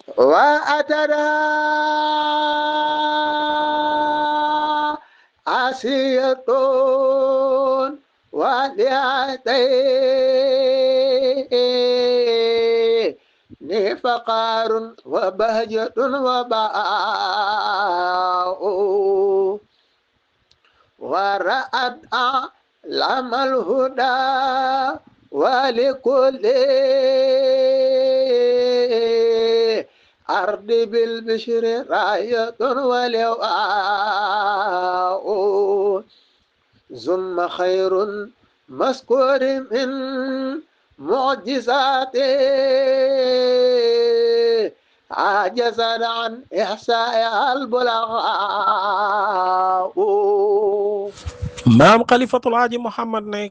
وأترى عصية وليتين فقار وبهجة وباء ورأت أعلم الهدى ولكل أرض بالبشر راية ولواء ثم خير مذكور من معجزاته عجز عن إحصاء البلغاء. maam xalifatul aaji Muhammad ne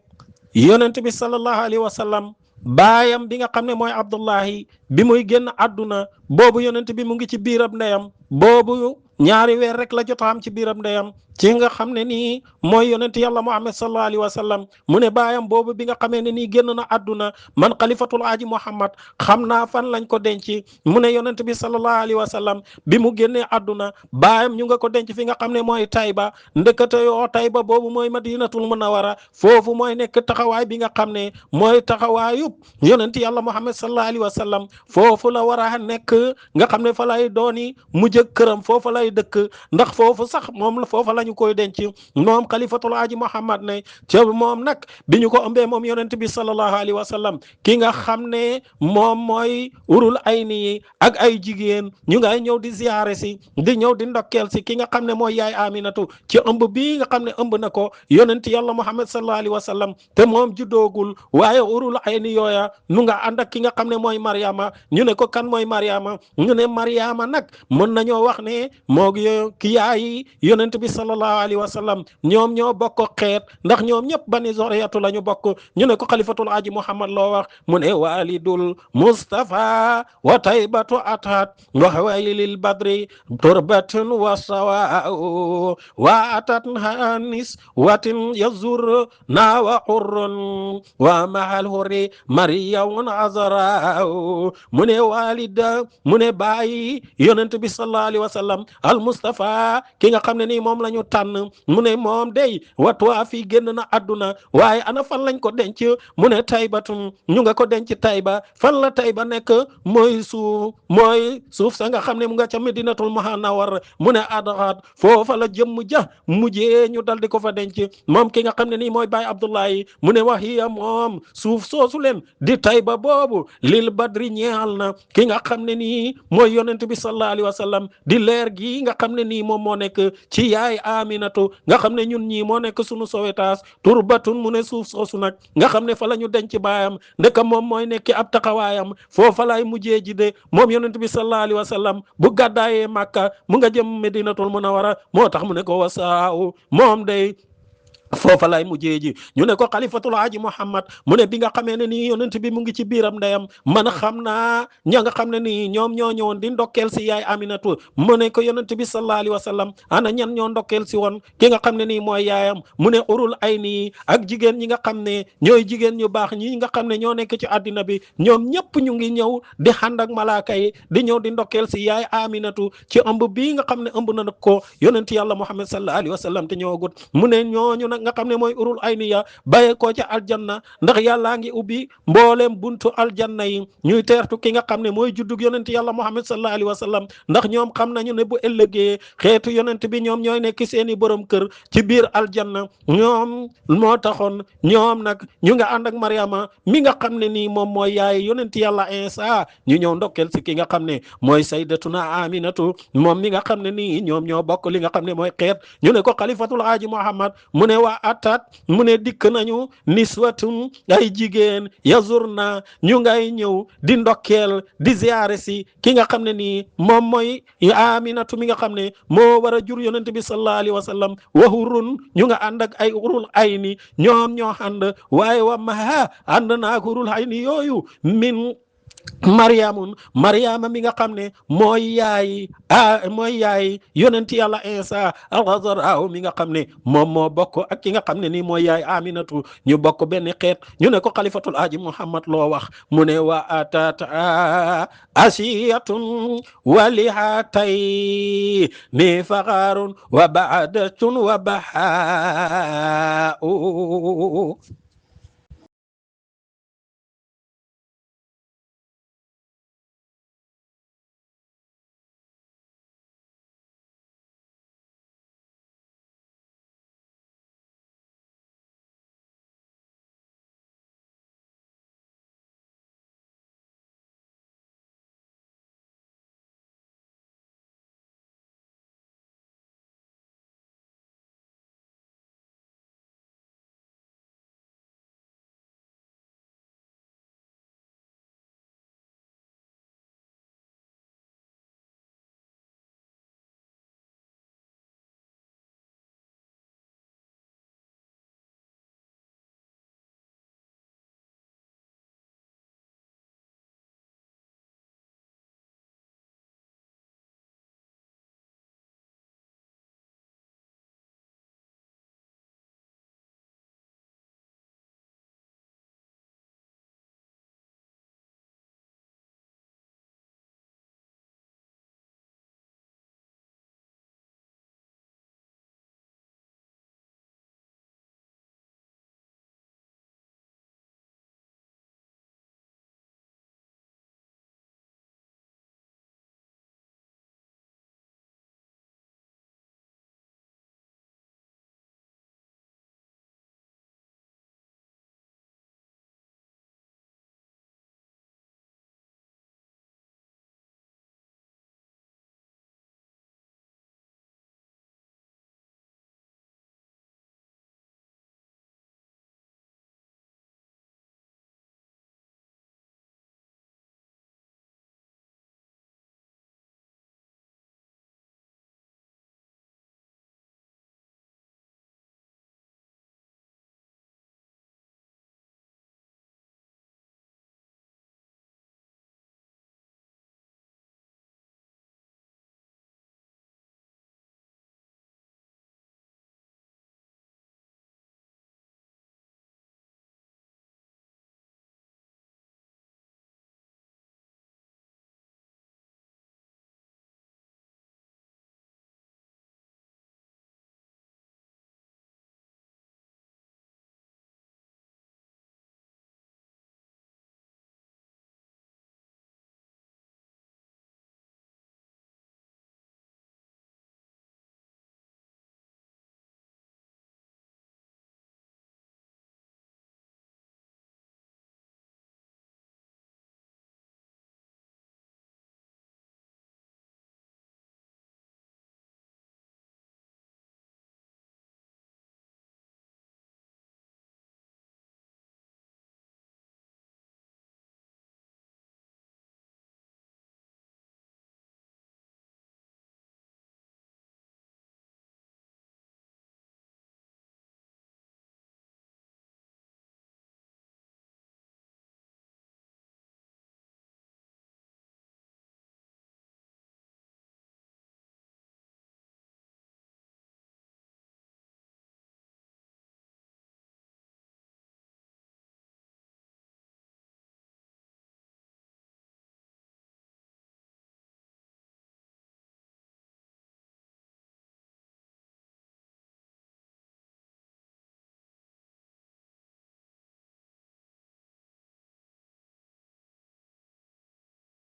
yonent bi sallallahu alayhi wa sallam baayam bi nga xam ne mooy Abdullahi bi muy génn àdduna boobu yonent bi mu ngi ci biiram ndeyam boobu ñaari weer rek la jot a am ci biiram ndeyam ci nga xam ne nii mooy yonent yàlla Muhammad sallallahu alayhi wa sallam mu ne baayam boobu bi nga xamee ne nii génn na àdduna man xalifatul aaji Muhammad xam naa fan lañ ko denc mu ne yonent bi sallallahu alayhi wa sallam bi mu génnee àdduna baayam ñu nga ko denc fi nga xam ne mooy Tayba ndëkkate yoo Tayba boobu mooy Madinatul Munawwara foofu mooy nekk taxawaay bi nga xam ne mooy taxawaayub yonent yàlla Muhammad sallallahu alayhi wa sallam foofu la war a nekk nga xam ne fa lay dooni mujj këram foofu lay dëkk ndax foofu sax moom foofa la ñu koy denc moom xalifatul aaji Muhammad ne ca moom nag bi ñu ko ëmbee moom yonent bi sallallahu alayhi wa sallam ki nga xam ne moom mooy urul ayni yi ak ay jigéen ñu ngay ñëw di ziyaare si di ñëw di ndokkeel si ki nga xam ne mooy yaay Aminatu ci ëmb bii nga xam ne ëmb na ko yonent yàlla Muhammad sallallahu alayhi wa sallam te moom juddoogul waaye urul ayni yooya nu nga ànd ak ki nga xam ne mooy Mariama ñu ne ko kan mooy Mariama ñu ne Mariama nag mën nañoo wax ne moo ki yaay yonent bi sallallahu alayhi wa sallam ñoom ñoo bokk xeet ndax ñoom ñëpp bani zoriyatu la ñu bokk ñu ne ko xalifatul aaji Muhammad loo wax mu ne walidul Mustafa wa taybatu atat wa hawaylil badri turbatun wa sawa'u wa atat hanis watin yazur na wa hurrun wa mahal hurri mariyamun azra'u mu ne walida mu ne bàyyi yonent bi sallallahu alayhi wa sallam al Mustafa ki nga xam ne nii moom la ñu tànn mu ne moom day watuwaa fii génn na àdduna waaye ana fan lañ ko denc mu ne Taybatum ñu nga ko denc Tayba fan la Tayba nekk mooy suuf sa nga xam ne mu nga ca Medinatul Munawwara mu ne Adxaat foofa la jëmm ja mujjee ñu dal di ko fa denc moom ki nga xam ne nii mooy Baay Abdullahi mu ne waxiya moom suuf soosu leen di Tayba boobu lil badri ñeexal na ki nga xam ne nii mooy yonent bi sallallahu alayhi wa sallam di leer gi nga xam ne nii moom moo nekk ci yaay Aminatu nga xam ne ñun ñii moo nekk sunu sowetaas turbatun mu ne suuf soosu nag nga xam ne fa la ñu denc baayam ndeka moom mooy nekki ab taxawaayam foofa lay mujjee ji de moom yonent bi sallallahu alayhi wa sallam bu gàddaayee Makka mu nga jëm Medinatul Munawwara moo tax mu ne ko wasaaw moom day foofa lay mujjee ji ñu ne ko xalifatul aaji Muhammad mu ne bi nga xamee ne nii yonent bi mu ngi ci biiram ndeyam man xam naa ña nga xam ne nii ñoom ñoo ñëwoon di ndokkeel si yaay Aminatu mu ne ko yonent bi sallallahu alayhi wa sallam ana ñan ñoo ndokkeel si woon ki nga xam ne nii mooy yaayam mu ne urul ay nii ak jigéen ñi nga xam ne ñooy jigéen ñu baax ñi nga xam ne ñoo nekk ci àddina bi ñoom ñëpp ñu ngi ñëw di ànd ak malaaka yi di ñëw di ndokkeel si yaay Aminatu ci ëmb bii nga xam ne ëmb na ko yonent yàlla Muhammad sallallahu alayhi wa sallam te ñëwagut mu ne ñooñu nag nga xam ne mooy urul ayniya bàyyee koo ca aljanna ndax yàllaa ngi ubbi mbooleem buntu aljanna yi ñuy teertu ki nga xam ne mooy juddug yonent yàlla Muhammad sallallahu alayhi wa sallam ndax ñoom xam nañu ne bu ëllëgee xeetu yonent bi ñoom ñooy nekk seeni borom kër ci biir aljanna ñoom moo taxoon ñoom nag ñu nga ànd ak Mariama mi nga xam ne nii moom mooy yaay yonent yàlla Isa ñu ñëw ndokkel si ki nga xam ne mooy sayyidatuna Aminatu moom mi nga xam ne nii ñoom ñoo bokk li nga xam ne mooy xeet ñu ne ko xalifatul aaji Muhammad mu ne waa atat mu ne dikk nañu niswatun ay jigéen yazurna ñu ngay ñëw di ndokkeel di ziyaare si ki nga xam ne nii moom mooy Aminatu mi nga xam ne moo war a jur yonent bi sallallahu alayhi wa sallam wa hurun ñu nga ànd ak ay urul ayni ñoom ñoo ànd waaye wa maha ànd naak urul ayni yooyu min Mariama mi nga xam ne mooy yaay yonenti yàlla Isa al-Azraaw mi nga xam ne moom moo bokk ak ki nga xam ne nii mooy yaay Aminatu ñu bokk benn xeet ñu ne ko xalifatul aaji Muhammad loo wax mu ne wa atata asiyatun walihatay ni faxaarun wa baadatun wa bahaa